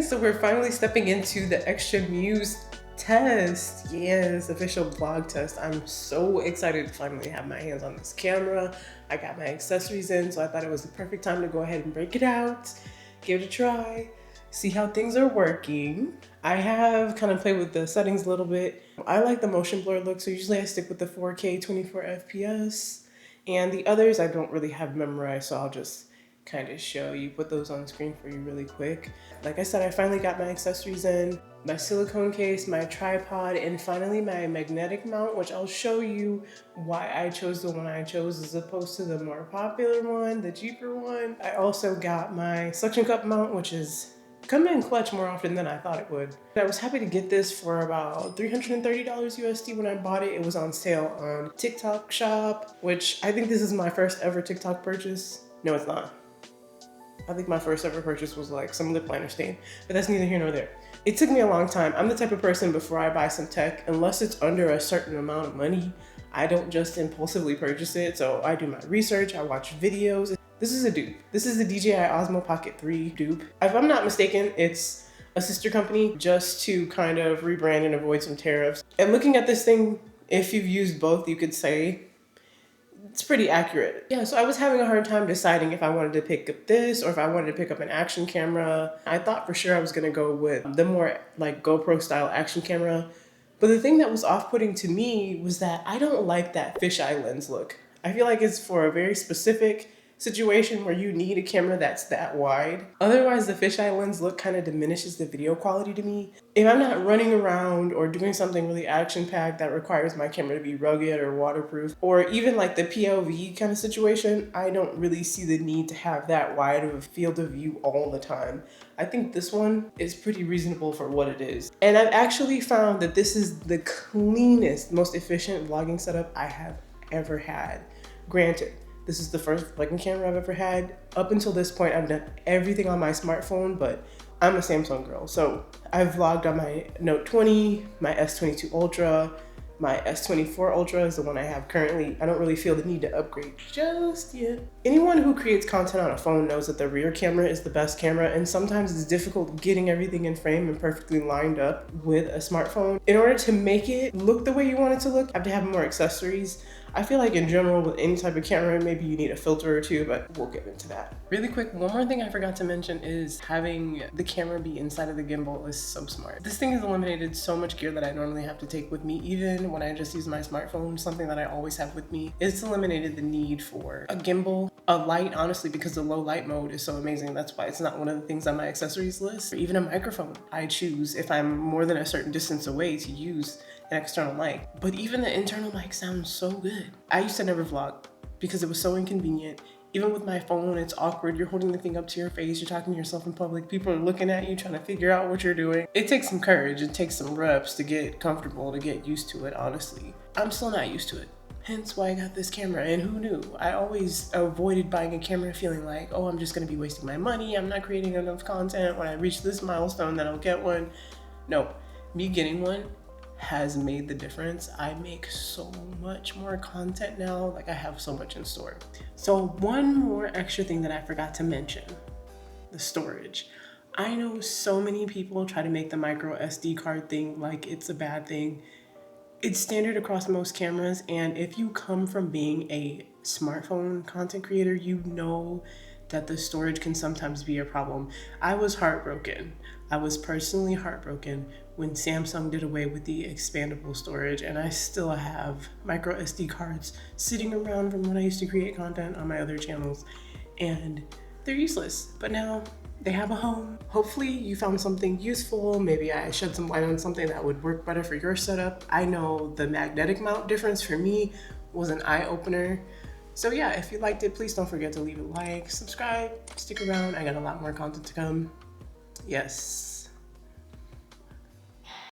So we're finally stepping into the Xtra Muse test. Yes, official vlog test. I'm so excited to finally have my hands on this camera. I got my accessories in, so I thought it was the perfect time to go ahead and break it out, give it a try, see how things are working. I have kind of played with the settings a little bit. I like the motion blur look, so usually I stick with the 4K 24 FPS. And the others I don't really have memorized, so I'll just kind of show you, put those on screen for you really quick. Like I said, I finally got my accessories in, my silicone case, my tripod, and finally my magnetic mount, which I'll show you why I chose the one I chose as opposed to the more popular one, the cheaper one. I also got my suction cup mount, which is coming in clutch more often than I thought it would. I was happy to get this for about $330 USD when I bought it. It was on sale on TikTok shop, which I think this is my first ever TikTok purchase. No, it's not. I think my first ever purchase was like some lip liner stain, but that's neither here nor there. It took me a long time. I'm the type of person, before I buy some tech, unless it's under a certain amount of money, I don't just impulsively purchase it. So I do my research, I watch videos. This is a dupe. This is the Dji Osmo Pocket 3 dupe. If I'm not mistaken, it's a sister company just to kind of rebrand and avoid some tariffs. And looking at this thing, if you've used both, you could say it's pretty accurate. Yeah, so I was having a hard time deciding if I wanted to pick up this or if I wanted to pick up an action camera. I thought for sure I was gonna go with the more like GoPro style action camera. But the thing that was off-putting to me was that I don't like that fisheye lens look. I feel like it's for a very specific situation where you need a camera that's that wide. Otherwise, the fisheye lens look kind of diminishes the video quality to me. If I'm not running around or doing something really action-packed that requires my camera to be rugged or waterproof, or even like the POV kind of situation, I don't really see the need to have that wide of a field of view all the time. I think this one is pretty reasonable for what it is. And I've actually found that this is the cleanest, most efficient vlogging setup I have ever had. Granted, this is the first vlogging camera I've ever had. Up until this point, I've done everything on my smartphone, but I'm a Samsung girl. So I've vlogged on my Note 20, my S22 Ultra, my S24 Ultra is the one I have currently. I don't really feel the need to upgrade just yet. Anyone who creates content on a phone knows that the rear camera is the best camera, and sometimes it's difficult getting everything in frame and perfectly lined up with a smartphone. In order to make it look the way you want it to look, you have to have more accessories. I feel like in general with any type of camera, maybe you need a filter or two, but we'll get into that. Really quick, one more thing I forgot to mention is having the camera be inside of the gimbal is so smart. This thing has eliminated so much gear that I normally have to take with me, even when I just use my smartphone, something that I always have with me. It's eliminated the need for a gimbal, a light, honestly, because the low light mode is so amazing. That's why it's not one of the things on my accessories list. Or even a microphone. I choose, if I'm more than a certain distance away, to use an external mic. But even the internal mic sounds so good. I used to never vlog because it was so inconvenient. Even with my phone, it's awkward. You're holding the thing up to your face. You're talking to yourself in public. People are looking at you, trying to figure out what you're doing. It takes some courage. It takes some reps to get comfortable, to get used to it, honestly. I'm still not used to it. Hence why I got this camera, and who knew? I always avoided buying a camera feeling like, oh, I'm just gonna be wasting my money. I'm not creating enough content. When I reach this milestone, then I'll get one. No, me getting one has made the difference. I make so much more content now, like I have so much in store. So one more extra thing that I forgot to mention, the storage. I know so many people try to make the micro SD card thing like it's a bad thing. It's standard across most cameras, and if you come from being a smartphone content creator, you know that the storage can sometimes be a problem. I was heartbroken. I was personally heartbroken when Samsung did away with the expandable storage, and I still have micro SD cards sitting around from when I used to create content on my other channels, and they're useless. But now they have a home. Hopefully you found something useful. Maybe I shed some light on something that would work better for your setup. I know the magnetic mount difference for me was an eye-opener. So yeah, if you liked it, please don't forget to leave a like, subscribe, stick around. I got a lot more content to come. Yes.